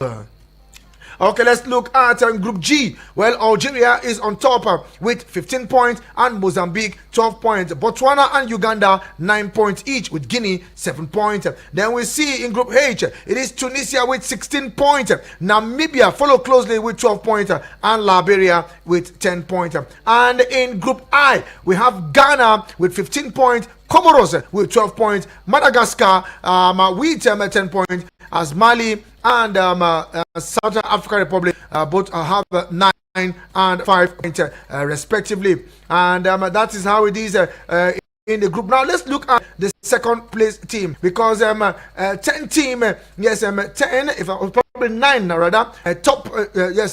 Okay, let's look at Group G. Well, Algeria is on top with 15 points and Mozambique 12 points. Botswana and Uganda 9 points each with Guinea 7 points. Then we see in Group H, it is Tunisia with 16 points. Namibia follow closely with 12 points and Liberia with 10 points. And in Group I, we have Ghana with 15 points. Comoros with 12 points. Madagascar with 10 points. As Mali and Southern African Republic both have 9 and 5 points respectively. And that is how it is in the group. Now let's look at the second place team, because 10 team, 10, if probably 9 rather, top,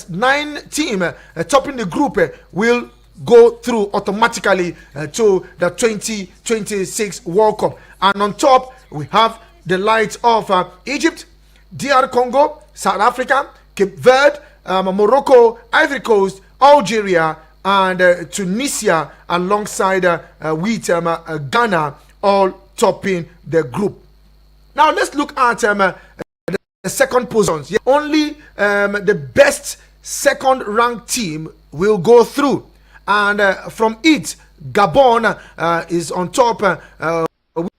9 team topping the group will go through automatically to the 2026 World Cup. And on top, we have the likes of Egypt, DR Congo, South Africa, Cape Verde, Morocco, Ivory Coast, Algeria, and Tunisia, alongside with Ghana, all topping the group. Now let's look at the second positions. Only the best second-ranked team will go through, and from it, Gabon is on top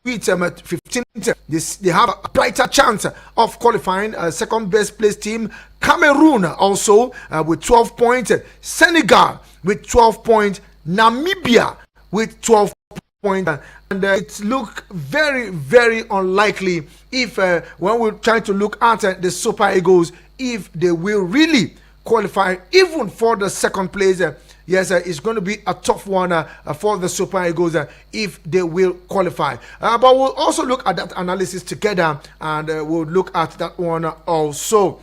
with 15. They have a brighter chance of qualifying. Second best place team, Cameroon, also with 12 points. Senegal with 12 points. Namibia with 12 points. And it looks very, very unlikely if when we're trying to look at the Super Eagles, if they will really qualify even for the second place. Yes, it's going to be a tough one for the Super Eagles if they will qualify. But we'll also look at that analysis together, and we'll look at that one also.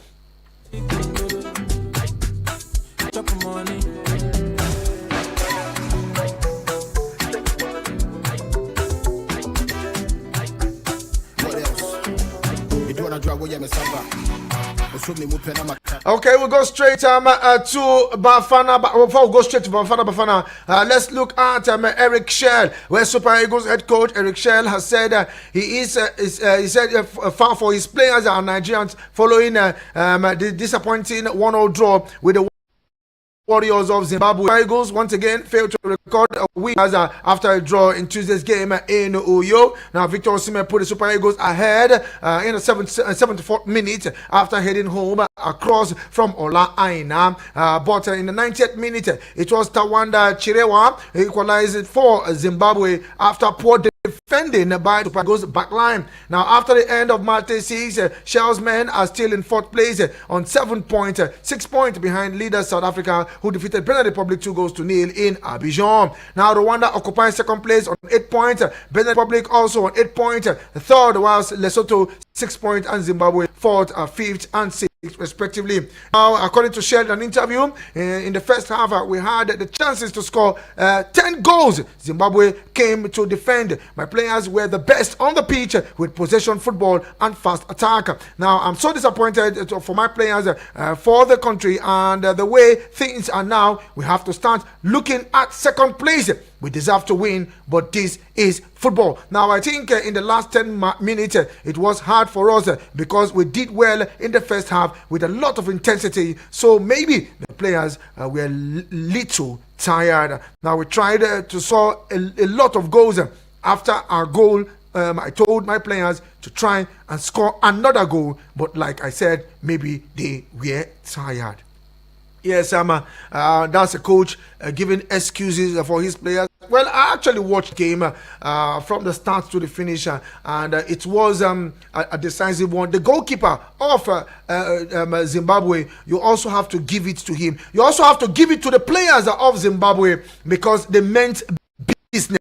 Okay, we'll go straight to Bafana. Before we go straight to Bafana, let's look at Eric Shell, where Super Eagles head coach Eric Shell has said he said far for his players and Nigerians following the disappointing 1-0 draw with the Warriors of Zimbabwe. Eagles once again failed to record a win after a draw in Tuesday's game in Uyo. Now Victor Osimhen put the Super Eagles ahead in the 74th minute after heading home across from Ola Aina. But in the 90th minute, it was Tawanda Chirewa equalized for Zimbabwe after poor defending by Super Eagles backline. Now after the end of match 6, Shell's men are still in 4th place on 7 points, 6 points behind leader South Africa, who defeated Benin Republic 2-0 in Abidjan. Now Rwanda occupies 2nd place on 8 points, Benin Republic also on 8 points, 3rd, whilst Lesotho 6 points, and Zimbabwe 4th, 5th, and 6th respectively. Now, according to Shell in an interview, in the first half, we had the chances to score 10 goals. Zimbabwe came to defend. My players were the best on the pitch with possession football and fast attack. Now, I'm so disappointed for my players, for the country, and the way things are now. We have to start looking at 2nd place. We deserve to win, but this is football. Now, I think in the last 10 minutes, it was hard for us because we did well in the first half with a lot of intensity. So maybe the players were little tired. Now, we tried to score a lot of goals after our goal. I told my players to try and score another goal, but like I said, maybe they were tired. Yes, that's a coach giving excuses for his players. Well, I actually watched the game from the start to the finish, and it was a decisive one. The goalkeeper of Zimbabwe, you also have to give it to him. You also have to give it to the players of Zimbabwe, because they meant business.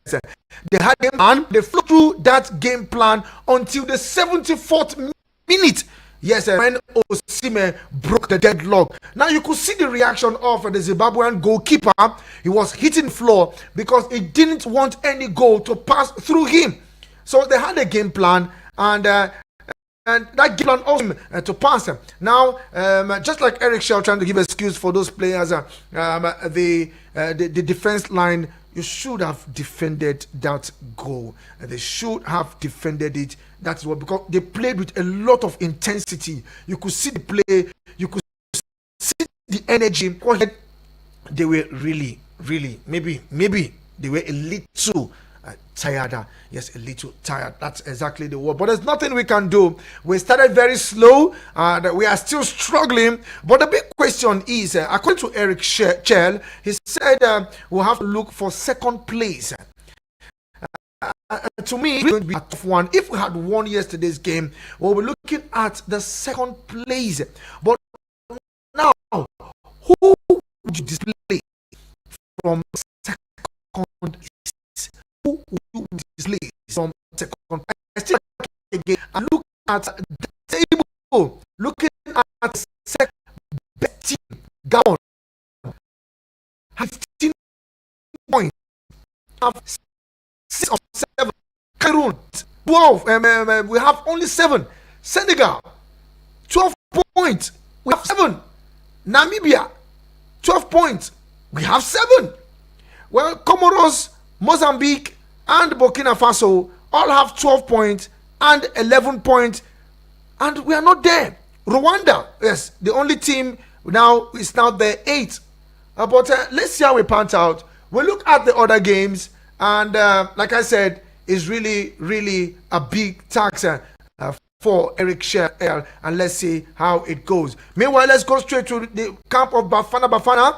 They had a plan. They flew through that game plan until the 74th minute. Yes, when Osimhen broke the deadlock. Now you could see the reaction of the Zimbabwean goalkeeper. He was hitting the floor because he didn't want any goal to pass through him. So they had a game plan, and that game plan also to pass. Now, just like Eric Shell trying to give excuse for those players, the defense line you should have defended that goal. And they should have defended it. That's what, because they played with a lot of intensity. You could see the play, you could see the energy. They were really, maybe they were a little tired. Yes, a little tired. That's exactly the word. But there's nothing we can do. We started very slow. That we are still struggling. But the big question is, according to Eric Shell, he said we'll have to look for second place. To me, it's going to be a tough one. If we had won yesterday's game, we'll be looking at the second place. But now, who would you display from second place? Who would you display from second place? I still again and look at the table, looking at the second best team, Gabon, 15 points, have 6 or 7. Cameroon, 12. We have only 7. Senegal, 12 points. We have 7. Namibia, 12 points. We have 7. Well, Comoros, Mozambique, and Burkina Faso all have 12 points and 11 points, and we are not there. Rwanda, yes, the only team now is now there 8. But let's see how we pan out. We look at the other games, and like I said, it's really a big tax for Eric Shell, and let's see how it goes. Meanwhile, let's go straight to the camp of Bafana,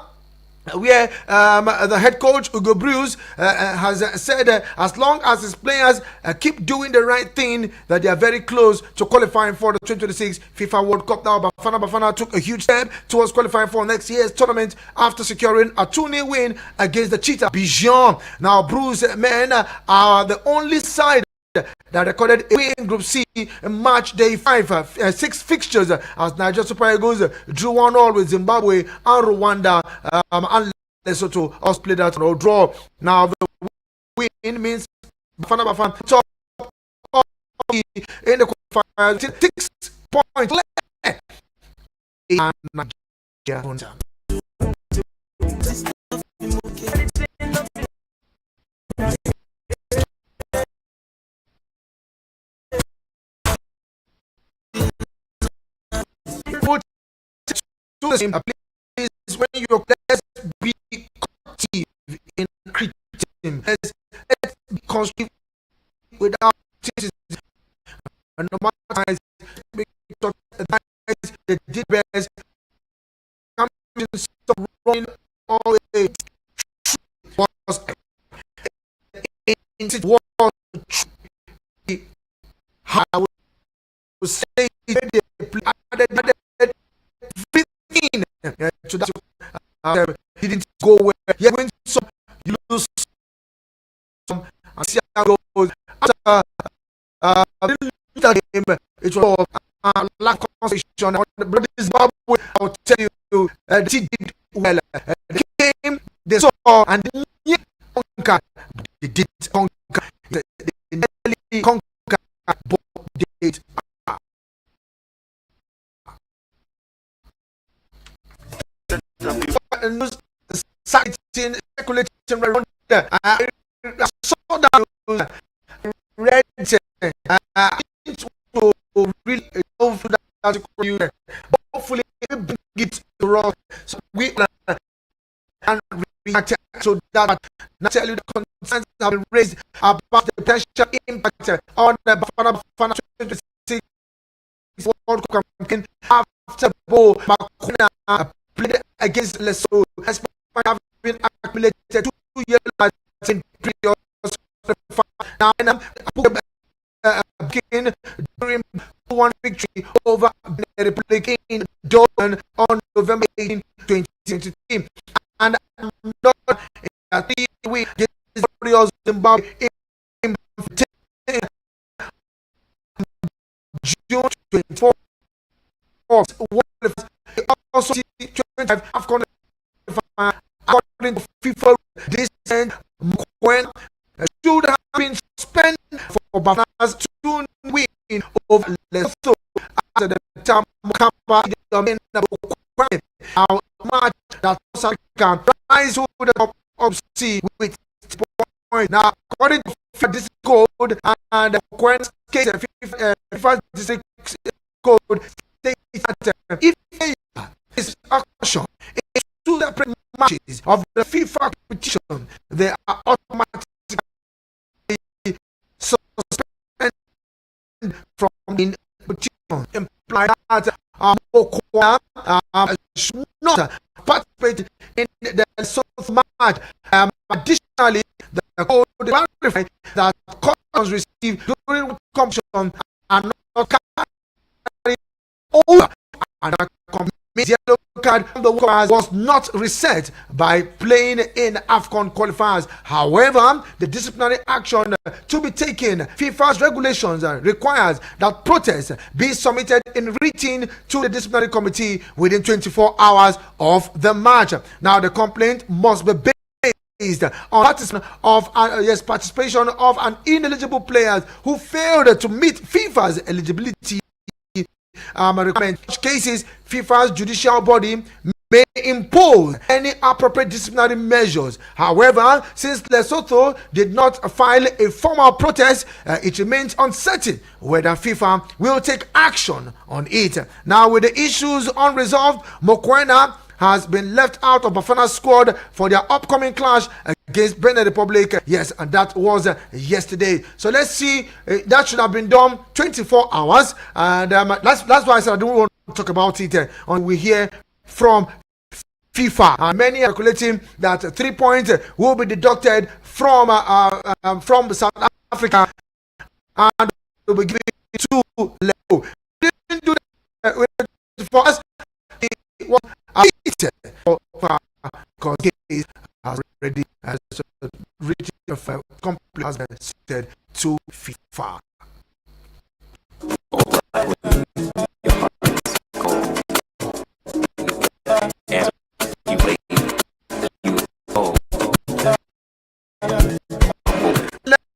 where the head coach Hugo Bruce has said as long as his players keep doing the right thing, that they are very close to qualifying for the 2026 FIFA World Cup. Now Bafana took a huge step towards qualifying for next year's tournament after securing a 2-0 win against the Cheetah Bijan. Now Bruce men are the only side that recorded a win in Group C in match day 5, 6 fixtures as Nigeria Super Eagles drew 1-1 with Zimbabwe and Rwanda, and Lesotho also played out no draw. Now the win means Bafana top in the qualifiers, 6 points left. And Nigeria. To the same place when your players be active in criticism, let's be constructive without criticism. And no matter they did best, stop running always was how I would say they added so that didn't go where you win some, you lose some, and see how it goes. After that game, it was lack of concentration. But Zimbabwe, I will tell you, the team did well. They came, they saw, and they conquered. They did conquer. They nearly conquered, but they did. News citing speculating around I saw that read to really that hopefully bring it to rock, so we and react to that. Now tell you the concerns have been raised about the potential impact on the Bafana 2026 World Cup campaign after Bo Makuna played against Lesotho, has been accumulated 2 years in previous now begin during 1 victory over the Republic in Durban on November 18, 2023, and not in 3 weeks against Zimbabwe in June 24. Also 25 AFCON according to FIFA, this when should have been spent for Bafana's 2 win over Lesotho after the time how much that South African rise to the top of C with Now, according to FIFA district code and the current case, FIFA district code states that if is action in two separate matches of the FIFA competition, they are automatically suspended from the competition, implying that Mokwena should not participate in the South match. Additionally, the code clarified that cautions received during the competition are not carried over, and the yellow card from the was not reset by playing in AFCON qualifiers. However, the disciplinary action to be taken, FIFA's regulations requires that protests be submitted in writing to the disciplinary committee within 24 hours of the match. Now, the complaint must be based on participation of an ineligible player who failed to meet FIFA's eligibility requirement. In such cases, FIFA's judicial body may impose any appropriate disciplinary measures. However, since Lesotho did not file a formal protest, it remains uncertain whether FIFA will take action on it. Now, with the issues unresolved, Mokwena has been left out of Bafana's squad for their upcoming clash against Benin Republic. Yes, and that was yesterday. So let's see. That should have been done 24 hours, and that's why I said I don't want to talk about it until we hear from FIFA. Many are calculating that 3 points will be deducted from South Africa and will be given to Leo. Didn't do that for us. It was because case has already reached the complete has been said to FIFA.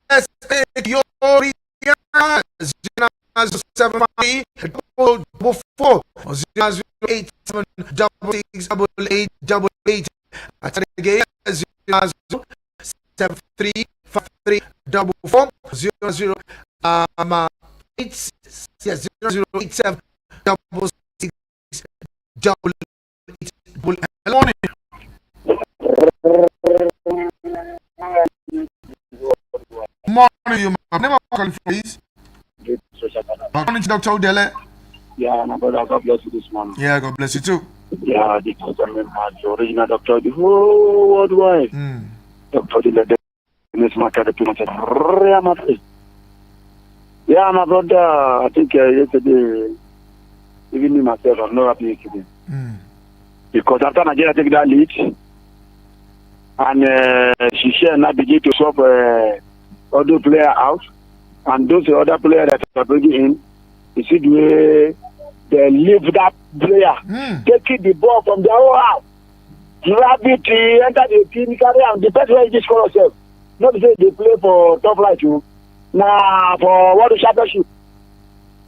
Let's take your reactions. 7 4 0 7 6 8 8. I tell again 0 7 3 5 3 4 0 0 8 0 0 8 7 6 8 8. Morning, you never call please. Morning, Dr. Odele. Yeah, my brother, God bless you this morning. Yeah, God bless you too. Yeah, the original doctor, the whole worldwide. Dr. Odele, this matter, the people said, yeah, my brother, I think yesterday, even me myself, I'm not happy yesterday. Because after Nigeria take that lead, and she shall not begin to swap other player out, and those other players that are bringing in, you see the way they leave that player, taking the ball from their own house, grab it, enter the team, carry and the best way is score yourself. Not to say they play for top flight, you. Nah, for what the championship.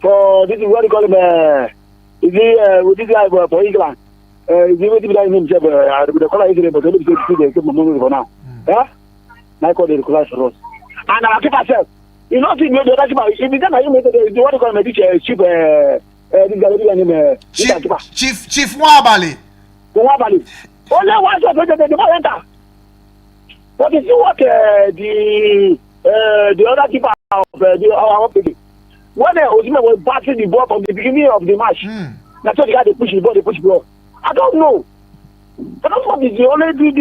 For this is what you call him, is he with this guy for England? Is he waiting behind himself? The color is but they keep my money for now. Yeah? Now call the color for us. And I keep myself. You know, if you don't you make the what you call me, Chief Wabali. Only one shot the ball enter. But you see what the other keeper of our people. When Osimhen was batting the ball from the beginning of the match, that's why the guy they push the ball. I don't know. But that's what is the only and the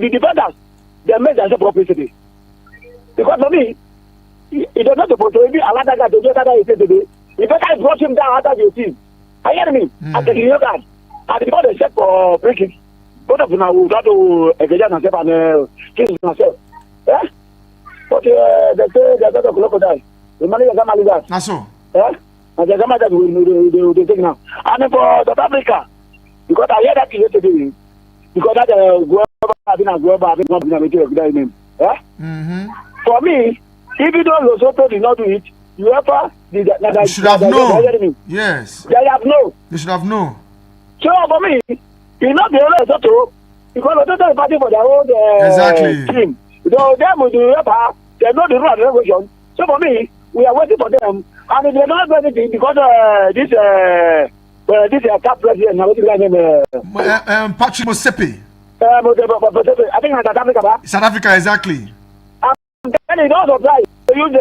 defenders they made themselves properly today. Because for me, it does not supposed to be another guy to do that today. If I can brought him down after the team, I hear me. I take the guy. And before they set for breaking, both of them will try to engage themselves and kill themselves. Yeah? But they say they're going to crocodile. The money is going to that's so. Yeah? And they're going to they take now. And for South Africa, because I hear that yesterday, because that name. Yeah? For me, even though Lesotho did not do it, UEFA should have known. Yes. They have known. They should have known. So for me, it's not the only Lesotho, because Lesotho is fighting for their own team. So them will do they know the rule and regulation. So for me, we are waiting for them, and they don't have anything because this top president, what is his name? Patrick Motsepe. I think South Africa. South Africa, exactly. Then it also apply. They use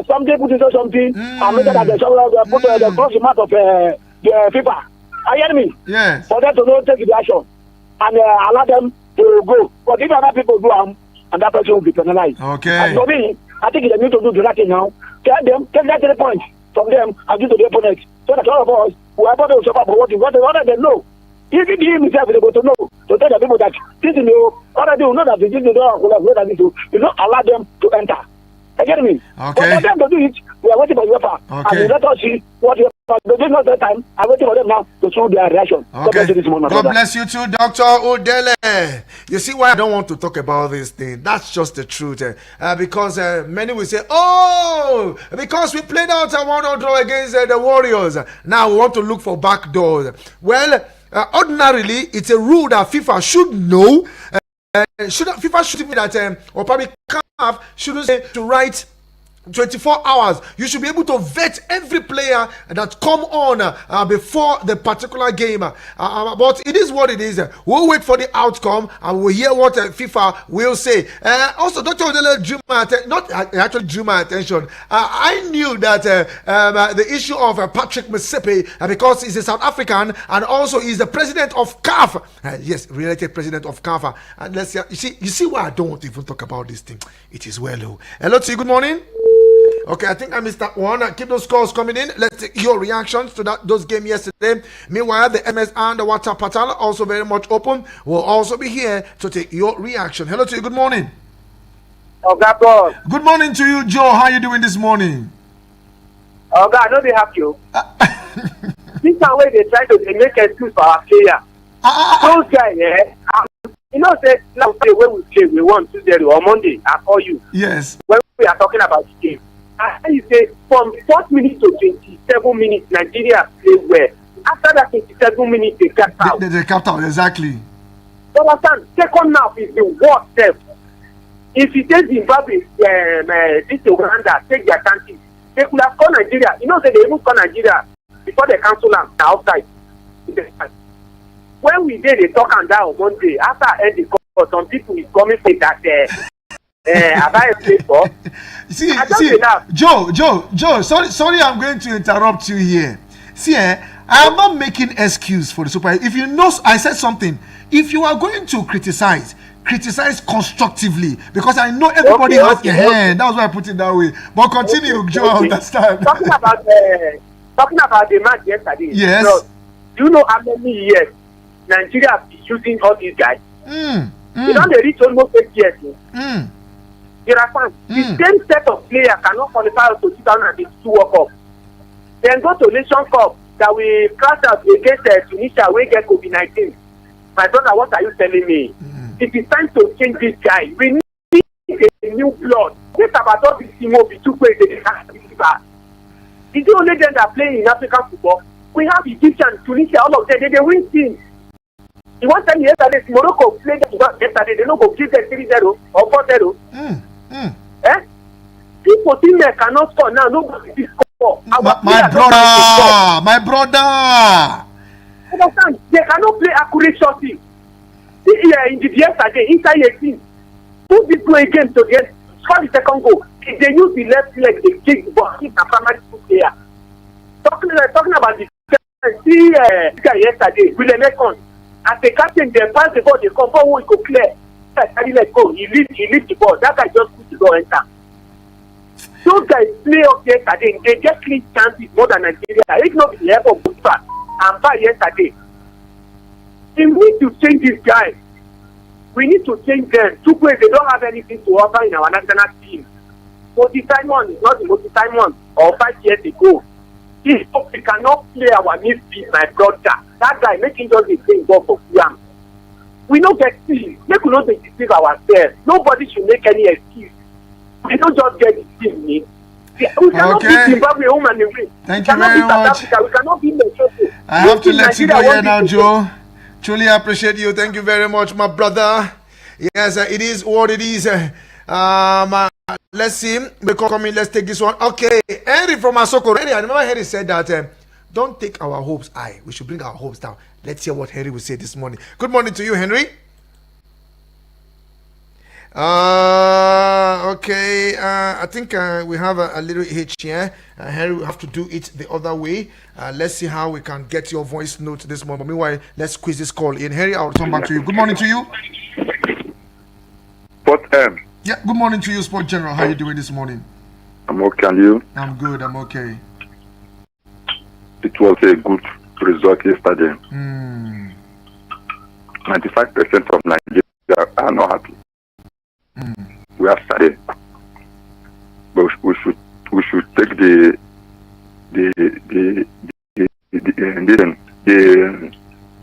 something, put it on something, and make that they put the cross amount of the FIFA. Are you hearing me? Yes. For them to not take the action and allow them to go. But if other people do and that person will be penalized. Okay. And for me, I think they need to do the right thing now. Tell them, take that 3 points from them and give to the opponent. So that all of us, whoever they suffer for what they know. Even he himself is able to know, to tell the people that this is already know that the Jesus will not allow them to enter. You get me? Okay. For them to do it, we are waiting for the UEFA. Okay. And let us see what they do not that time. I'm waiting for them now to show their reaction. Okay. God bless you too, Dr. Odele. You see why I don't want to talk about this thing? That's just the truth. Because many will say, oh, because we played out a 1-0 draw against the Warriors. Now we want to look for back doors. Well, ordinarily, it's a rule that FIFA should know. FIFA should be that, or probably CAF shouldn't say to write 24 hours. You should be able to vet every player that come on before the particular game. But it is what it is. We'll wait for the outcome and we'll hear what FIFA will say. Also, Dr. Odele drew my attention. I knew that the issue of Patrick Motsepe, because he's a South African and also he's the president of CAF. Yes, related president of CAF. And let's see, you see why I don't want to even talk about this thing. It is well. Hello to you. Good morning. Okay, I think I missed that one. Keep those calls coming in. Let's take your reactions to those games yesterday. Meanwhile, the MS and the WhatsApp portal also very much open. We'll also be here to take your reaction. Hello to you. Good morning. Oh, God. Good morning to you, Joe. How are you doing this morning? Oh, God, I know they have you. This time way they try to make excuse for our player. Those guys, you know, say, now when we play, we won Tuesday or Monday. I call you. Yes. When we are talking about the game. And you say from 4 minutes to 27 minutes, Nigeria play well. After that 27 minutes, they cut out. They cut out, exactly. So understand, second half is the worst step. If you take Zimbabwe, this Uganda, take their chances, they could have called Nigeria. You know, they even call Nigeria before they cancel them outside. When we did the talk and that on Monday, after I end the call, some people is coming say that have I played for? See, Joe, sorry, I'm going to interrupt you here. See, I am not making excuse for the Super. If you know, I said something. If you are going to criticize constructively, because I know everybody has a hand. That's why I put it that way. But continue, Joe. I understand. Talking about the match yesterday. Yes. So, do you know how many years Nigeria is using all these guys? You don't reach almost 8 years. You understand? The same set of players cannot qualify to 2022 World Cup. Then go to Nation Cup that we crash out against Tunisia where get COVID-19. My brother, what are you telling me? It is time to change this guy. We need a new blood. This about all this team will be too crazy. It's the only them that play in African football. We have Egyptian, Tunisia, all of them. They win teams. You want to tell me yesterday, Morocco played them yesterday. They don't go give them 3-0 or 4-0. People think they cannot score now. Nobody will score. My brother. Understand? They cannot play accurate shots. In the yesterday, inside 18, who did play again to get score the second goal? If they use the left leg, they kick the ball. It's a primary school player. Talking about the guy yesterday, William Ekon. As a captain, they pass the ball, they come forward, he go clear. Let's go. He leaves the ball. That guy just puts the ball enter. Those guys play up yesterday. They get clean chances more than Nigeria. If not the help of Bufa and Bar yesterday. We need to change this guy. We need to change them. Two ways they don't have anything to offer in our national team. Simon is not the Simon or 5 years ago. If we cannot play our midfield, my brother, that guy making just a thing ball for Fulham. We don't get team. Make we not deceive ourselves. Nobody should make any excuse. We don't just get the team. We cannot beat Zimbabwe home and away. Thank you very much. We cannot beat Lesotho. I have to let you go here now, Joe. Truly appreciate you. Thank you very much, my brother. Yes, it is what it is. Let's see. Let's take this one. Okay, Henry from Asoko. Henry, I remember Henry said that don't take our hopes high. We should bring our hopes down. Let's hear what Henry will say this morning. Good morning to you, Henry. Okay. I think we have a little hitch here. Henry will have to do it the other way. Let's see how we can get your voice note this morning. But meanwhile, let's squeeze this call in. Henry, I'll come back to you. Good morning to you. Sport M. Yeah, good morning to you, Sport General. How are you doing this morning? I'm okay, and you? I'm good, I'm okay. It was a good result yesterday. 95% of Nigeria are not happy. We have started, but we should take the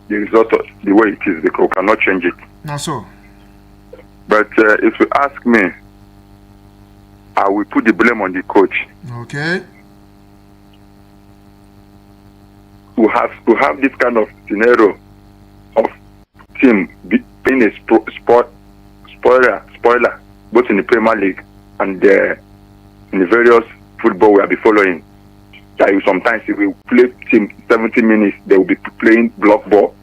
result the way it is, because we cannot change it. Not so. But if you ask me, I will put the blame on the coach. Okay. We have this kind of scenario of team being a spoiler, both in the Premier League and in the various football we will be following. That sometimes if we play team 70 minutes, they will be playing block ball.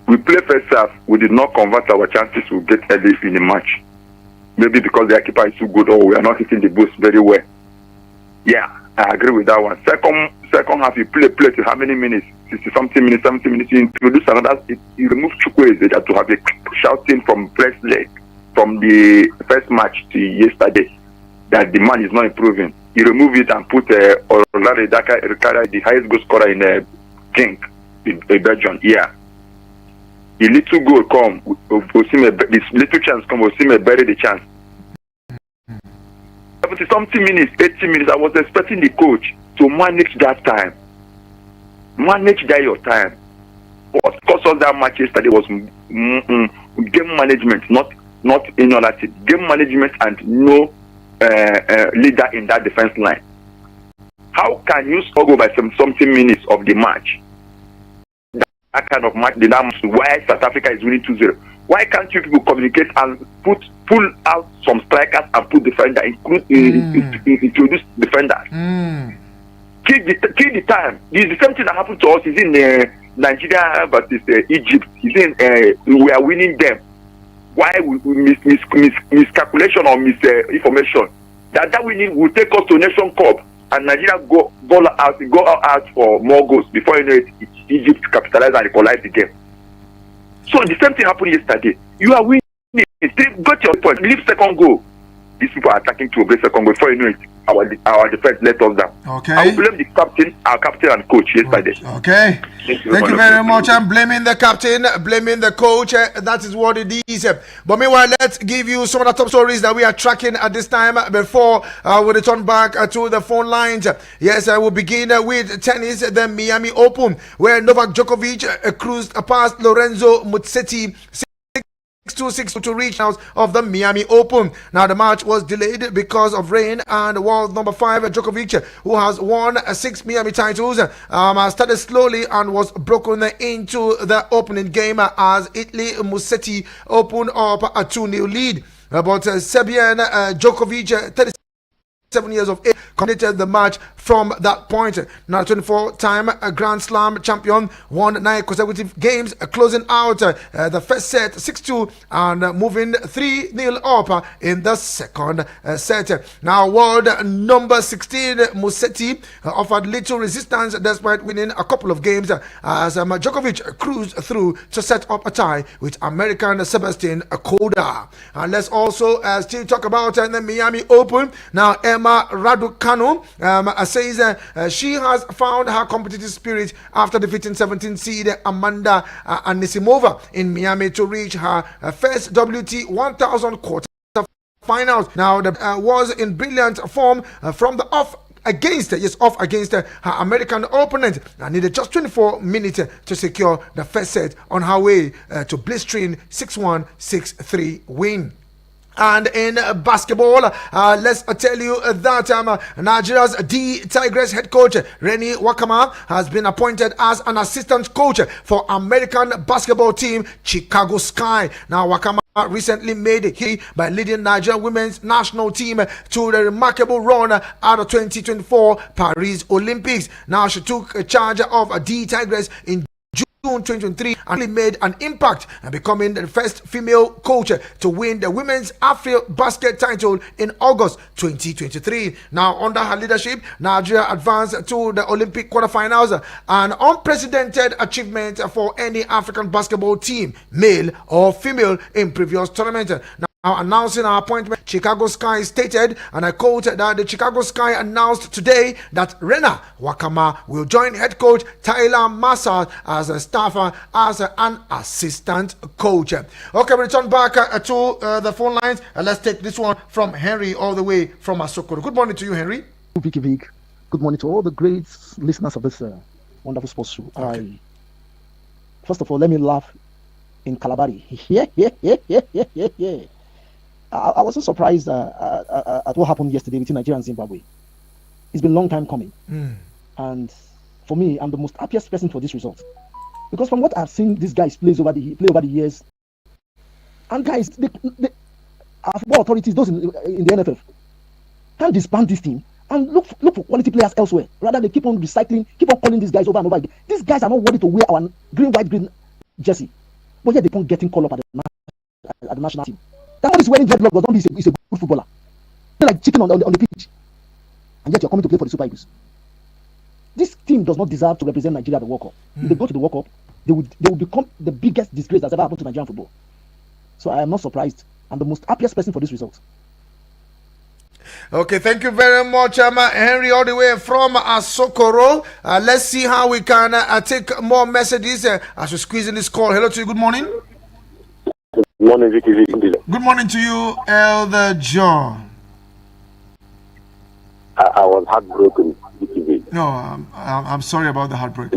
We play first half, we did not convert our chances to get early in the match. Maybe because their keeper is too good, or we are not hitting the boost very well. Yeah, I agree with that one. Second half, you play to how many minutes? 60 something minutes, 70 minutes. You introduce another, you remove Chukwueze to have a shouting from press leg from the first match to yesterday that the man is not improving. You remove it and put Olare Daka Erikara, the highest goal scorer in King, in Belgium. Yeah. The little goal come, this little chance come, Osime bury the chance. 70 something minutes, 80 minutes, I was expecting the coach to manage that time. Manage that your time. What cost us that match yesterday was game management, not any other thing. Game management and no leader in that defense line. How can you struggle by something minutes of the match? That kind of match, why South Africa is winning 2-0. Why can't you people communicate and pull out some strikers and put defender, introduce defenders? Kill the time. It's the same thing that happened to us. Is in Nigeria versus Egypt. We are winning them. Why we miscalculation or misinformation? That winning will take us to Nation Cup, and Nigeria go out for more goals before you know it. Egypt capitalize and equalize the game. So the same thing happened yesterday. You are winning. Got your point. Leave second goal. These people are attacking to obey second goal. Before you know it, our defense let us down. Okay. I will blame the captain, our captain and coach yesterday. Okay. Thank you very much. I'm blaming the captain, blaming the coach. That is what it is. But meanwhile, let's give you some of the top stories that we are tracking at this time before we return back to the phone lines. Yes, I will begin with tennis, the Miami Open, where Novak Djokovic cruised past Lorenzo Musetti 6-2 to reach out of the Miami Open. Now the match was delayed because of rain, and world number 5 Djokovic, who has won 6 Miami titles, started slowly and was broken into the opening game as Italy Musetti opened up a 2-0 lead. But Serbian Djokovic, 37 years of age, completed the match from that point. Now 24-time Grand Slam champion won 9 consecutive games, closing out the first set 6-2 and moving 3-0 up in the second set. Now world number 16 Musetti offered little resistance despite winning a couple of games as Djokovic cruised through to set up a tie with American Sebastian Korda. And let's also still talk about the Miami Open. Now Emma Raducanu says she has found her competitive spirit after defeating 17 seed Amanda Anisimova in Miami to reach her first WT 1000 quarter finals. Now was in brilliant form from the off against her American opponent, and needed just 24 minutes to secure the first set on her way to blistering 6-1, 6-3 win. And in basketball, let's tell you that Nigeria's D Tigers head coach Reni Wakama has been appointed as an assistant coach for American basketball team Chicago Sky. Now Wakama recently made history by leading Nigerian women's national team to the remarkable run at the 2024 Paris Olympics. Now she took charge of the Tigress in June 2023 and made an impact and becoming the first female coach to win the women's Afro basket title in August 2023. Now, under her leadership, Nigeria advanced to the Olympic quarterfinals, an unprecedented achievement for any African basketball team, male or female, in previous tournaments. Now announcing her appointment, Chicago Sky stated, and I quote, that the Chicago Sky announced today that Rena Wakama will join head coach Tyler Massa as a staffer, as an assistant coach. Okay, we return back to the phone lines. Let's take this one from Henry all the way from Asokoro. Good morning to you, Henry. Vicky Vick. Good morning to all the great listeners of this wonderful sports show. Okay. First of all, let me laugh in Calabari. I wasn't surprised at what happened yesterday between Nigeria and Zimbabwe. It's been a long time coming. And for me, I'm the most happiest person for this result. Because from what I've seen these guys play over the years, and guys, our football authorities, those in the NFF, can't disband this team and look for quality players elsewhere. Rather, they keep on recycling, keep on calling these guys over and over again. These guys are not worthy to wear our green jersey. But yet they keep getting called up at the national team. That one is wearing dreadlock, but don't be a good footballer. They're like chicken on the pitch. And yet you're coming to play for the Super Eagles. This team does not deserve to represent Nigeria at the World Cup. If they go to the World Cup, they will become the biggest disgrace that's ever happened to Nigerian football. So I am not surprised. I'm the most happiest person for this result. Okay, thank you very much, Henry, all the way from Asokoro. Let's see how we can take more messages as we squeeze in this call. Hello to you. Good morning. Good morning, Vicky. Good morning to you, Elder John. I was heartbroken, Vicky. No, I'm sorry about the heartbreak.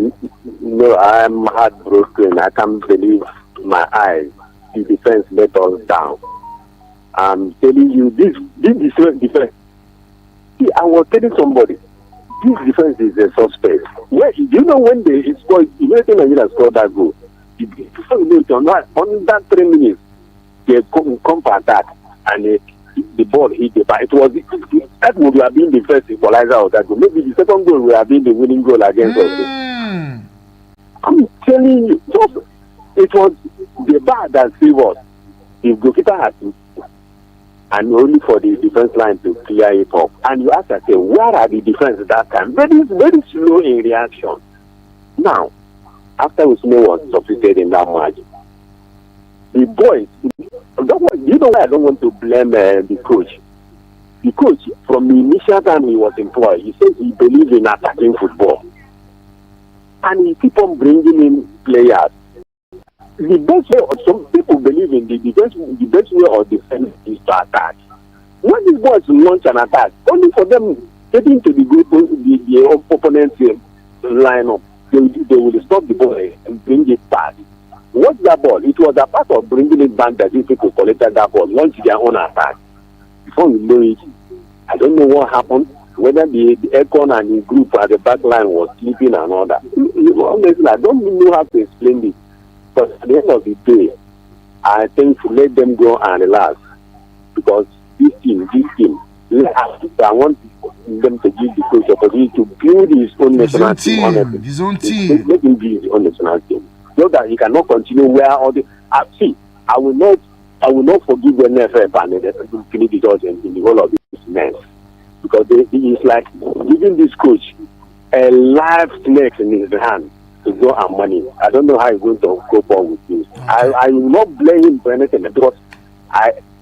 No, I'm heartbroken. I can't believe my eyes. The defense let us down. I'm telling you, this defense. See, I was telling somebody, this defense is a suspect. Where, do you know when they scored, immediately Nigeria scored that goal? Before you know it, on that 3 minutes, they come for attack and the ball hit the bar. That would have been the first equalizer of that goal. Maybe the second goal would have been the winning goal against us. I'm telling you, it was the bar that saved us. If goalkeeper had to, and only for the defense line to clear it up. And you ask yourself, where are the defense that time? Very, very slow in reaction. Now, after Usman was succeeded in that match, the boys, you know why I don't want to blame the coach? The coach, from the initial time he was employed, he said he believes in attacking football. And he keep on bringing in players. The best way, or some people believe in the best way of defense is to attack. When these boys launch an attack, only for them getting to the opponent's lineup, they will stop the ball and bring it back. What's that ball? It was a part of bringing it back that these people collected that ball, launched their own attack. Before we know it, I don't know what happened, whether the Econ and the group at the back line was sleeping and all that. Honestly, I don't know how to explain this. But at the end of the day, I think to let them go and relax. Because this team, I want them to give the coach opportunity to build his own national team. His own team. Let him build his own national team. So that he cannot continue where all the. See, I will not forgive the NFF and the finish the judge in the whole of this mess. Because he is like giving this coach a live snake in his hand to go and money. I don't know how he's going to cope up with this. Okay. I will not blame him for anything because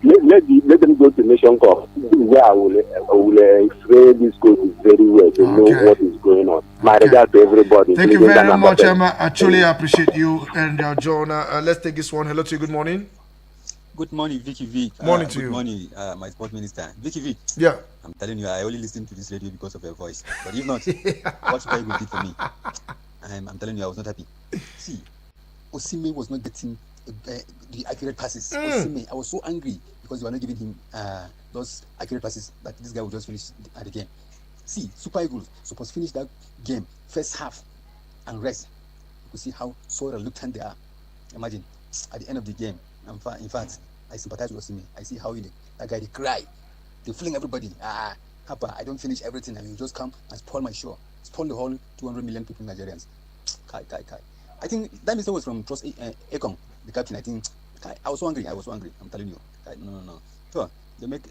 let them go to Nation Cup where I will explain this coach very well to know what is going on. My regard to everybody. Thank you very much, Emma. I truly appreciate you and John. Let's take this one. Hello to you. Good morning. Good morning, Vicky Vick. Morning to you. Good morning, my sport minister. Vicky Vick. Yeah. I'm telling you, I only listen to this radio because of your voice. But if not, what Super Eagles did for me? I'm telling you, I was not happy. See, Osimhen was not getting the accurate passes. Osimhen, I was so angry because they were not giving him those accurate passes that this guy would just finish at the game. See, Super Eagles supposed to finish that game first half and rest. You could see how sore and reluctant they are. Imagine at the end of the game. In fact, I sympathize with Osimhen. I see how that guy they cry, they fling everybody. Papa, I don't finish everything, and you just come and spoil my show, spoil the whole 200 million people Nigerians. Kai. I think that mistake was from Trust Ekong, the captain. I think I was so angry. I'm telling you. No. Sure, they make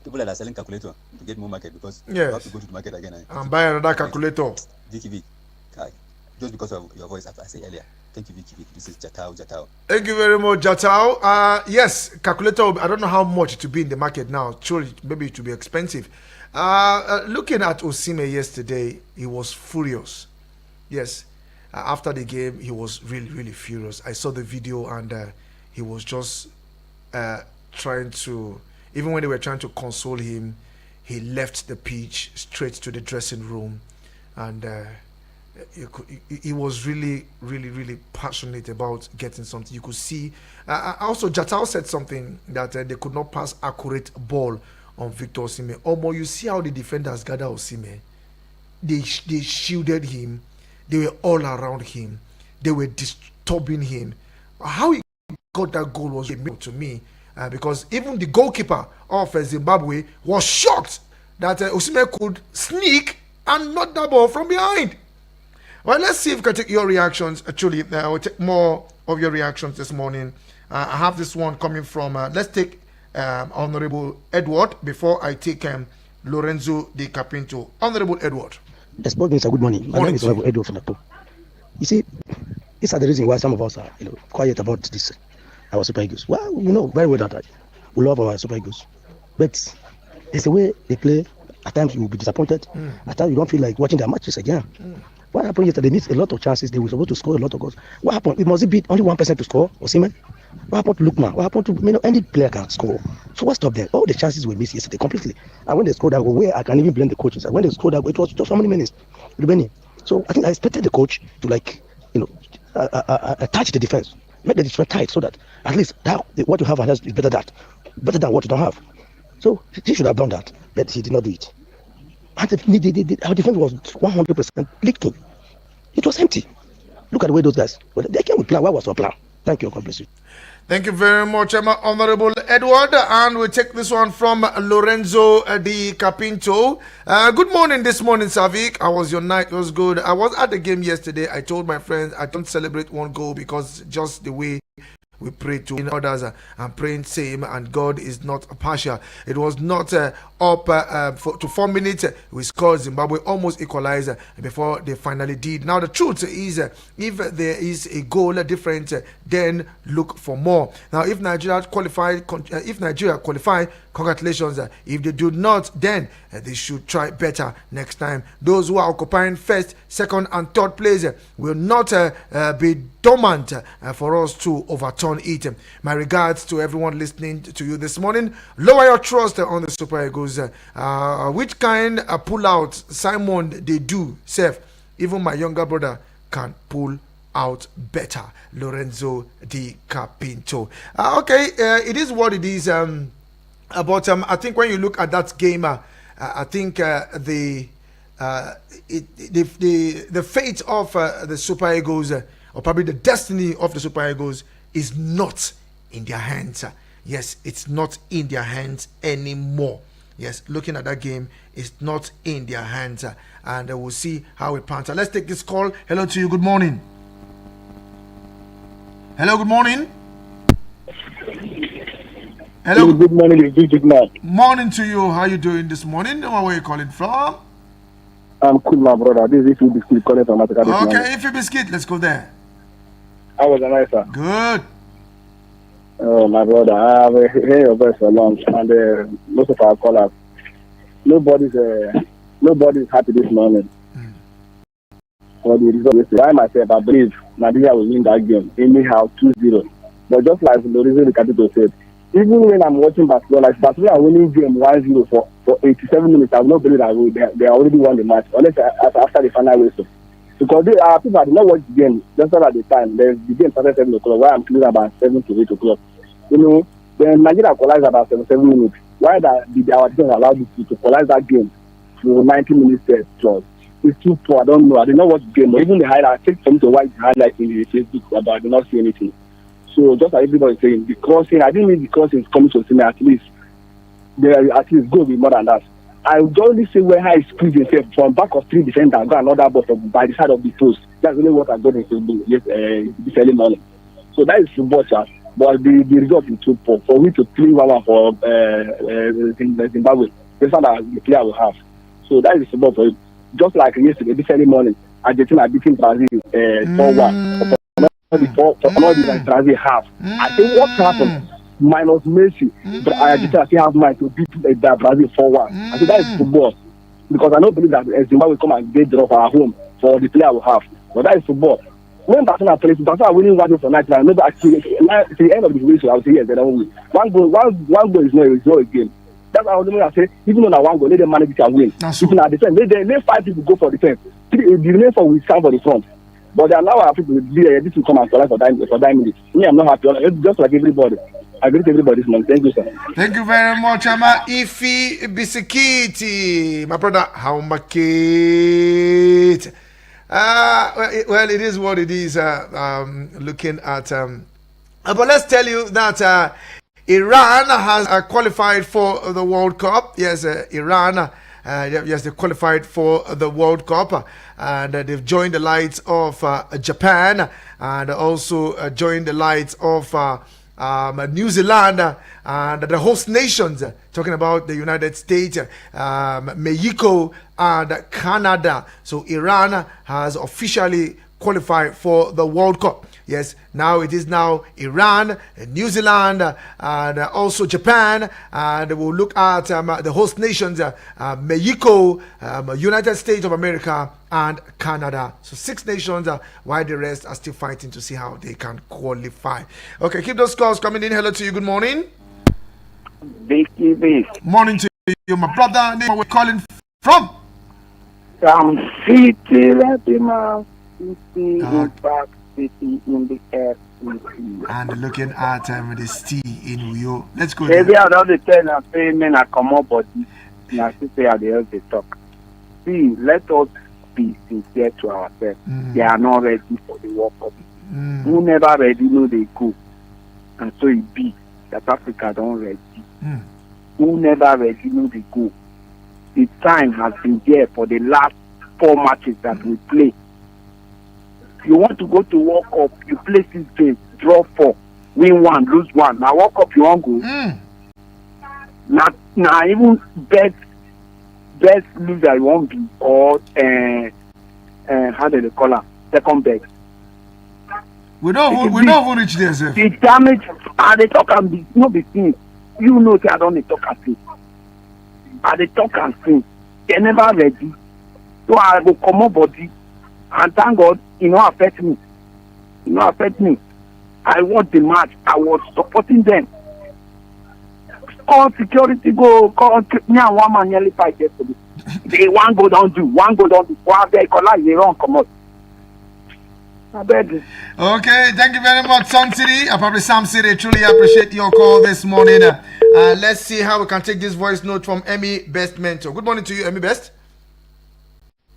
people that are selling calculator to get more market because you have to go to the market again and buy another calculator. Vicky, just because of your voice, after I said earlier. Thank you, Vicky. This is Jatao. Thank you very much, Jatao. Yes, calculator. I don't know how much it will be in the market now. Surely, maybe it will be expensive. Looking at Osimhen yesterday, he was furious. Yes, after the game, he was really, really furious. I saw the video and he was just trying to, even when they were trying to console him, he left the pitch straight to the dressing room, and he was really, really, really passionate about getting something. You could see. Also, Jatao said something that they could not pass accurate ball on Victor Osimhen. Omo, you see how the defenders gather Osimhen. They shielded him. They were all around him. They were disturbing him. How he got that goal was to me, because even the goalkeeper of Zimbabwe was shocked that Osimhen could sneak and knock that ball from behind. Well, let's see if we can take your reactions. Actually, we'll take more of your reactions this morning. I have this one coming from, let's take Honorable Edward before I take Lorenzo Di Capinto. Honorable Edward. The sport minister, good morning. My name is Honorable Edward from Napo. You see, these are the reason why some of us are quiet about this, our Super Eagles. Well, we know very well that we love our Super Eagles. But there's a way they play. At times you will be disappointed. At times you don't feel like watching their matches again. What happened yesterday? They missed a lot of chances. They were supposed to score a lot of goals. What happened? It must be only one person to score, Osimhen. What happened to Lukman? What happened to any player can score? So what stopped them? All the chances were missed yesterday completely. And when they scored that goal, where I can even blame the coaches. When they scored that goal, it was just how many minutes? So I think I expected the coach to attach the defense, make the defense tight, so that at least what you have is better than what you don't have. So he should have done that, but he did not do it. And our defense was 100% leaking. It was empty. Look at the way those guys. They came with plan. What was our plan? Thank you. God bless you. Thank you very much, Honorable Edward. And we take this one from Lorenzo Di Capinto. Good morning this morning, Sir Vick. How was your night? It was good. I was at the game yesterday. I told my friends I don't celebrate one goal because just the way we pray to others and praying same, and God is not partial. It was not up to 4 minutes. We scored. Zimbabwe almost equalized before they finally did. Now the truth is, if there is a goal different, then look for more. Now if Nigeria qualify, congratulations. If they do not, then they should try better next time. Those who are occupying first, second and third place will not be dormant for us to overturn it. My regards to everyone listening to you this morning. Lower your trust on the Super Eagles. Which kind of pull out Simon they do, Seth? Even my younger brother can pull out better. Lorenzo Di Capinto. It is what it is. But I think when you look at that game, I think the fate of the Super Eagles, or probably the destiny of the Super Eagles, is not in their hands. Yes, it's not in their hands anymore. Yes, looking at that game, it's not in their hands. And we'll see how it pans. Let's take this call. Hello to you. Good morning. Hello, good morning. Hello. Good morning, good man. Morning to you. How are you doing this morning? Where are you calling from? I'm cool, my brother. This is Ifi Biscuit calling from Africa. Okay, Ifi Biscuit, let's go there. How was the night, sir? Good. Oh, my brother, I have heard your voice for long, and most of our callers, nobody's happy this morning. For the result, I myself, I believe Nigeria will win that game anyhow 2-0. But just like Lorenzo Di Capinto said, even when I'm watching Barcelona, like Barcelona are winning game 1-0 for 87 minutes, I will not believe that they already won the match, unless after the final whistle. Because people did not watch the game just at the time. The game started 7 o'clock, while I'm clear about 7 to 8 o'clock. Then Nigeria equalized about 77 minutes. Why our team allowed to equalize that game for 90 minutes plus? It's too poor. I don't know. I did not watch the game. But even the highlight, I take some to watch the highlights in the Facebook, but I did not see anything. So just like everybody saying, because I didn't mean because it's coming to me at least there at least go be more than that. I would only say where I squeeze himself from back of 3 defenders, got another ball by the side of the post. That's really what I'm going to do this early morning. So that is football, sir. But the result is too poor. For me to 3-1 for Zimbabwe, that's not the player will have. So that is football for you. Just like yesterday, this early morning, Argentina beating Brazil 4-1. For Brazil half. I think what happened? Minus Messi, but Argentina still have mind to beat Brazil 4-1. I think that is football. Because I don't believe that Zimbabwe come and get draw for our home for the player we have. But that is football. When Barcelona plays, Barcelona winning 1-0 for 99. Maybe actually at the end of the race, I will say yes, they don't win. One goal is not a game. That's why I say, even on a one goal, let them manage it and win. Even at the defense, let 5 people go for defense. The remaining 4 will stand for the front. But they allow our people to be this will come and collect for 9 minutes. Me, I'm not happy. It's just like everybody. I greet everybody this morning. Thank you, sir. Thank you very much, Ama Ifi Bisikiti. My brother, how much it? Well, it is what it is. Looking at, but let's tell you that Iran has qualified for the World Cup. Yes, Iran. Yes, they qualified for the World Cup, and they've joined the likes of Japan, and also joined the likes of New Zealand, and the host nations, talking about the United States, Mexico, and Canada. So Iran has officially qualified for the World Cup. Yes, now it is now Iran, New Zealand, and also Japan, and we'll look at the host nations, Mexico, United States of America, and Canada. So 6 nations, while the rest are still fighting to see how they can qualify. Okay, keep those calls coming in. Hello to you. Good morning. Vicky. Morning to you, my brother. Name we're calling from? City, Latima, City, Impact. In the air, and looking at the T in Uyo. Let's go. Maybe I don't tell and say men are come up, but now say at the end they talk. See, let us be sincere to ourselves. They are not ready for the World Cup. Who never ready, know they go, and so it be that Africa don't ready. Who never ready, know they go. The time has been there for the last 4 matches that we play. You want to go to World Cup, you play 6 games, draw 4, win 1, lose 1. Now World Cup you won't go. Now even best loser you won't be, or how do they call her? Second best. We don't reach there, sir. The damage they talk and be not be seen. You know they don't talk and see. They talk and see. They never ready. So I go come up body. And thank God, it not affect me. It not affect me. I want the match. I was supporting them. Call security go. Call me and one man nearly fight yesterday. They one go down do. One do. One they collide. They run come out. I beg you. Okay, thank you very much, Sam City. Probably Sam City. Truly appreciate your call this morning. Let's see how we can take this voice note from Emmy Best Mentor. Good morning to you, Emmy Best.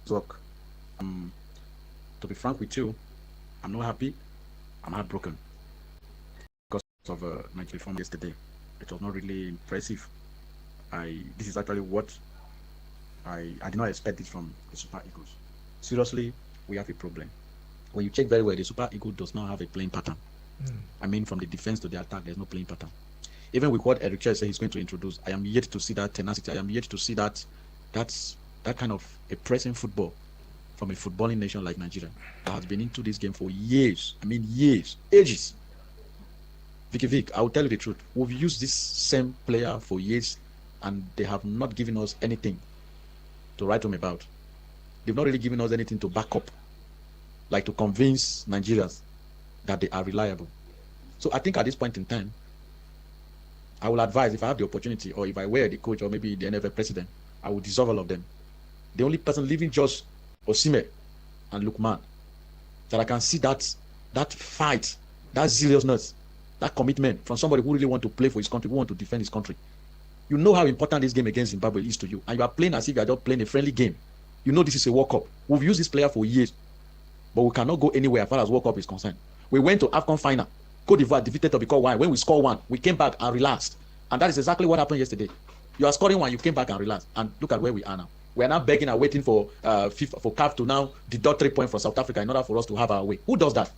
Talk. To be frank with you, I'm not happy. I'm heartbroken because of Nigeria performance yesterday. It was not really impressive. This is actually what I did not expect this from the Super Eagles. Seriously, we have a problem. When you check very well, the Super Eagles does not have a playing pattern. I mean, from the defense to the attack, there's no playing pattern. Even with what Eric Chell said he's going to introduce, I am yet to see that tenacity. I am yet to see that kind of a pressing football from a footballing nation like Nigeria that has been into this game for years. I mean years, ages. Vick, I will tell you the truth. We've used this same player for years and they have not given us anything to write home about. They've not really given us anything to back up, like to convince Nigerians that they are reliable. So I think at this point in time, I will advise, if I have the opportunity, or if I were the coach or maybe the NFL president, I will dissolve all of them. The only person leaving just Osimhen and Lukman, that I can see that fight, that seriousness, that commitment from somebody who really want to play for his country, who want to defend his country. You know how important this game against Zimbabwe is to you, and you are playing as if you are just playing a friendly game. You know this is a World Cup. We've used this player for years, but we cannot go anywhere as far as World Cup is concerned. We went to AFCON final Cote d'Ivoire defeated Toby Wine. When we scored one, we came back and relaxed. And that is exactly what happened yesterday. You are scoring one, you came back and relaxed. And look at where we are now. We are now begging and waiting for CAF to now deduct 3 points from South Africa in order for us to have our way. Who does that?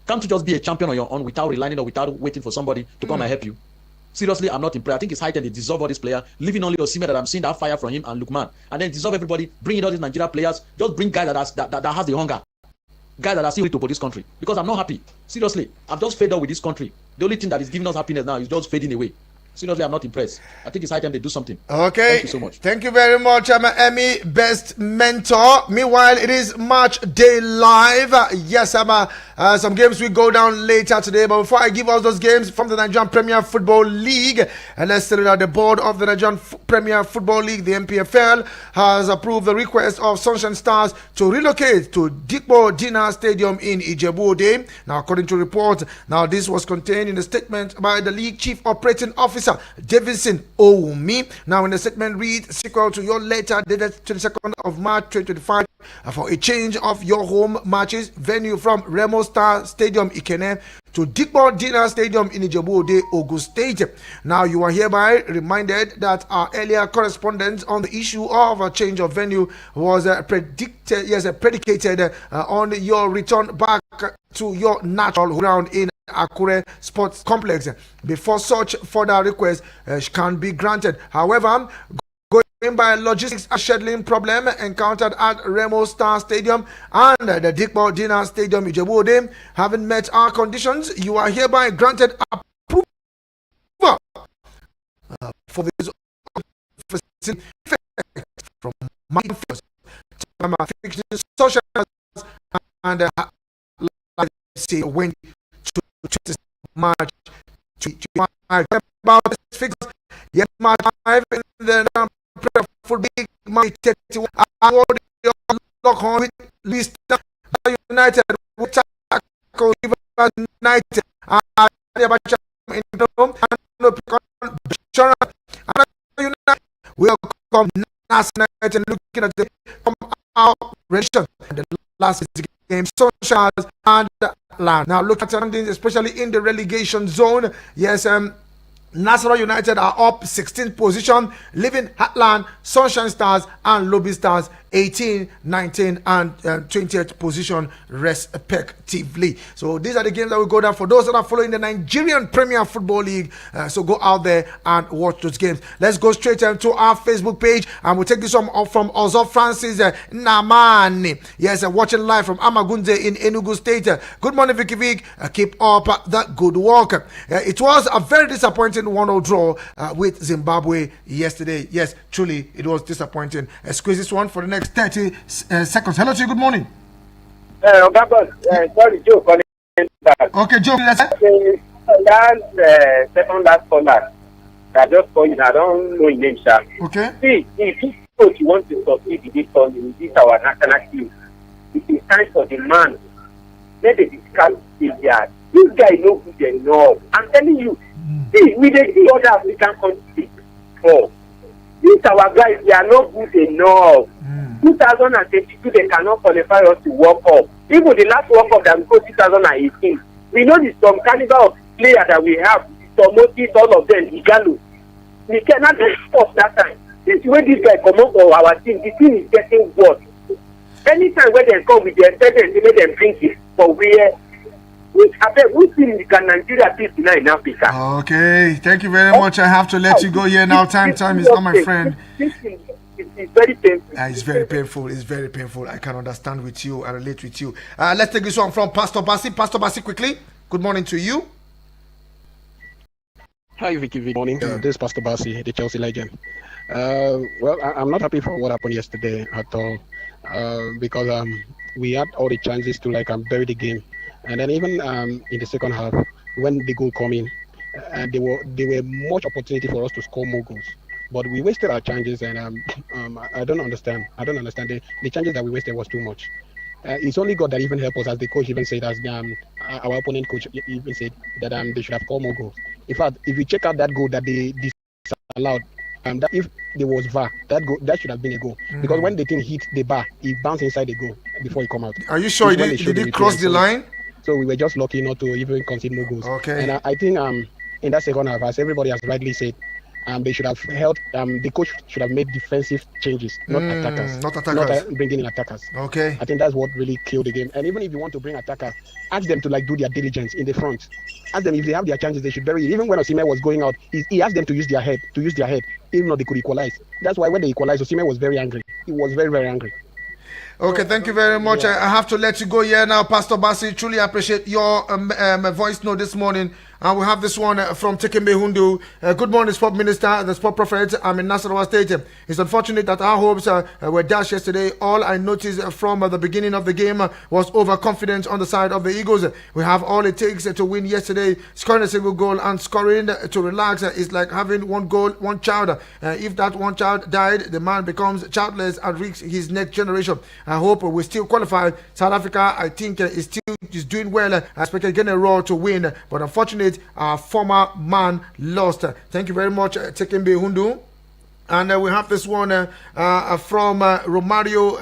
Can't you just be a champion on your own without relying or without waiting for somebody to come and help you? Seriously, I'm not impressed. I think it's high time they dissolve all these players, leaving only Osimhen that I'm seeing that fire from him and Lukman, and then dissolve everybody, bring in all these Nigeria players, just bring guys that has the hunger, guys that are still ready to put this country. Because I'm not happy. Seriously, I'm just fed up with this country. The only thing that is giving us happiness now is just fading away. Seriously, I'm not impressed. I think it's high time they do something. Okay. Thank you so much. Thank you very much. I'm Emmy, best mentor. Meanwhile, it is Match Day Live. Yes, some games will go down later today. But before I give us those games from the Nigerian Premier Football League, and let's tell you that the board of the Nigerian Premier Football League, the NPFL, has approved the request of Sunshine Stars to relocate to Dikbo Dina Stadium in Ijebu-Ode. Now, according to reports, this was contained in a statement by the league chief operating officer, Davidson Oumi. Now, in the statement reads, sequel to your letter dated 22nd of March 2025 for a change of your home matches venue from Remo Star Stadium Ikene to Dikbo Dina Stadium in Ijebu-Ode, Ogun State. Now, you are hereby reminded that our earlier correspondence on the issue of a change of venue was predicated on your return back to your natural ground in Akure Sports Complex before such further requests can be granted. However, going by logistics and scheduling problem encountered at Remo Star Stadium and the Dikbo Dina Stadium Ijebu-Ode having met our conditions, you are hereby granted approval for this facility from my first to my fiction social and like say when to March 25 about this figures. Yet March 5 in the for big money 31 award lock home with Leicester United with tackle United in the home and United will come national and looking at the come out relation the last game Sunshine and land. Now look at something especially in the relegation zone. Yes, Nassau United are up 16th position, leaving Heartland, Sunshine Stars and Lobby Stars 18, 19 and 20th position respectively. So these are the games that will go down for those that are following the Nigerian Premier Football League. So go out there and watch those games. Let's go straight to our Facebook page and we'll take this one up from Ozo Francis Namani. Yes, watching live from Amagunze in Enugu State. Good morning, Vicky Vick. Keep up the good work. It was a very disappointing 1-0 draw with Zimbabwe yesterday. Yes, truly, it was disappointing. Squeeze this one for the next 30 seconds. Hello to you, good morning. Sorry, Joe. Okay, Joe, let's second last caller. I just call you. I don't know his name, sir. Okay. See, if this coach wants to succeed in this our national team, it is time for the man. Let the discuss this. This guy no good enough. I'm telling you, see, we dey see other African countries for. These our guys, they are not good enough. 2022, they cannot qualify us to World Cup. Even the last World Cup that we go 2018, we know the some caliber of players that we have, Tomotis, all of them, Igalo. We cannot export that time. This way this guy come up for our team, the team is getting worse. Anytime when they come with their experience, they make them bring it for where. Which team can Nigeria beat tonight in Africa? Okay, thank you very much. I have to let you go here now. Time is not my friend. It's very painful. It's very painful. It's very painful. I can understand with you. I relate with you. Let's take this one from Pastor Basi. Pastor Basi, quickly. Good morning to you. Hi, Vicky. Good morning. This is Pastor Basi, the Chelsea legend. Well, I'm not happy for what happened yesterday at all because we had all the chances to bury the game. And then even in the second half, when the goal came in, there were much opportunity for us to score more goals. But we wasted our chances, and I don't understand. The chances that we wasted was too much. It's only God that even helped us, as the coach even said, as our opponent coach even said that they should have scored more goals. In fact, if you check out that goal that they disallowed, that if there was VAR, that should have been a goal. Because when the thing hit the bar, it bounced inside the goal before it come out. Are you sure did he cross the line? So we were just lucky not to even concede more goals. Okay. And I think in that second half, as everybody has rightly said, they should have held. The coach should have made defensive changes, not attackers. Not attackers. Not bringing in attackers. Okay. I think that's what really killed the game. And even if you want to bring attackers, ask them to do their diligence in the front. Ask them if they have their chances, they should bury it. Even when Osimhen was going out, he asked them to use their head. Even though they could equalize. That's why when they equalized, Osimhen was very angry. He was very, very angry. Okay, thank you very much. I have to let you go here now, Pastor Bassi. Truly appreciate your voice note this morning. And we have this one from Tekembe Hundu. Good morning, Sport Minister, the Sport Prophet. I'm in Nasarawa State. It's unfortunate that our hopes were dashed yesterday. All I noticed from the beginning of the game was overconfidence on the side of the Eagles. We have all it takes to win yesterday. Scoring a single goal and scoring to relax is like having one goal, one child. If that one child died, the man becomes childless and risks his next generation. I hope we still qualify. South Africa, I think, is doing well. I expect again a roar to win, but unfortunately, our former man lost. Thank you very much, Tekembe Hundu. And we have this one from Romario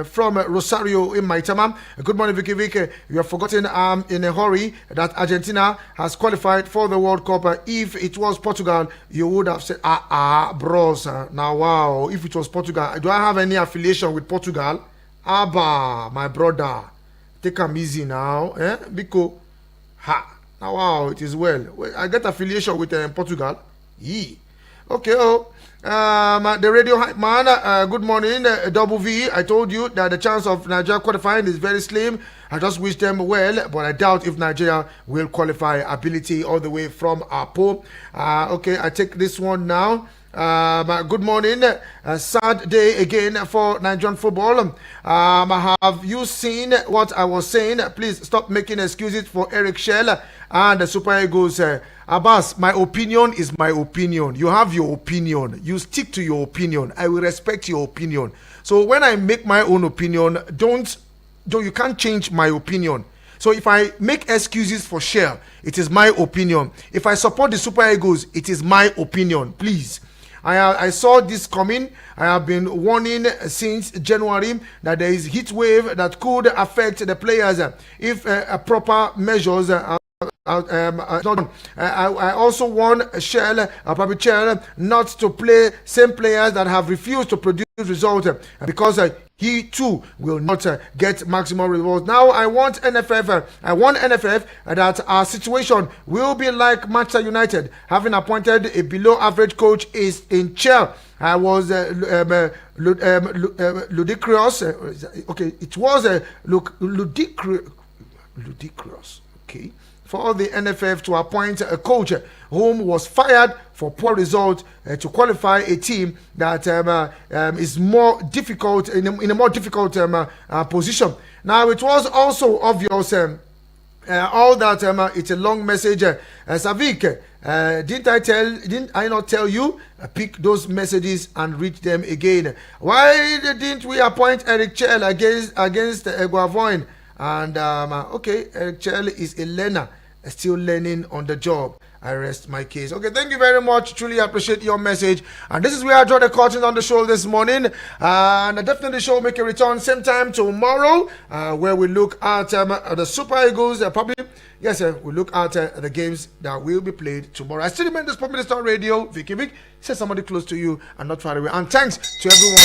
from Rosario in Maitama. Good morning, Vicky Vick. You have forgotten in a hurry that Argentina has qualified for the World Cup. If it was Portugal, you would have said, bros. Now, wow, if it was Portugal, do I have any affiliation with Portugal? Abba, my brother. Take them easy now. Because, now, wow, it is well. I get affiliation with Portugal. Yee. Okay, the radio hype man, good morning, Double V. I told you that the chance of Nigeria qualifying is very slim. I just wish them well, but I doubt if Nigeria will qualify. Ability all the way from Apo. Okay, I take this one now. Good morning. Sad day again for Nigerian football. Have you seen what I was saying? Please stop making excuses for Eric Shell and the Super Eagles. Abbas, my opinion is my opinion. You have your opinion. You stick to your opinion. I will respect your opinion. So when I make my own opinion, you can't change my opinion. So if I make excuses for Shell, it is my opinion. If I support the Super Eagles, it is my opinion. Please. I saw this coming. I have been warning since January that there is heat wave that could affect the players if proper measures are not done. I also warn Shell, probably Shell, not to play same players that have refused to produce results because he too will not get maximum rewards. Now I want NFF that our situation will be like Manchester United, having appointed a below average coach is in chair. I was ludicrous. Okay, it was ludicrous. Okay. For the NFF to appoint a coach whom was fired for poor results to qualify a team that is more difficult in a more difficult position. Now it was also obvious all that it's a long message. Savik, didn't I not tell you pick those messages and read them again? Why didn't we appoint Eric Chell against Guavoin? And okay, Eric Chell is a learner, still learning on the job. I rest my case. Okay, thank you very much. Truly appreciate your message. And this is where I draw the curtains on the show this morning. And definitely the show will make a return same time tomorrow, where we look at the Super Eagles. We look at the games that will be played tomorrow. I still remain the Sport Minister Radio, Vicky Vick. Say somebody close to you and not far away. And thanks to everyone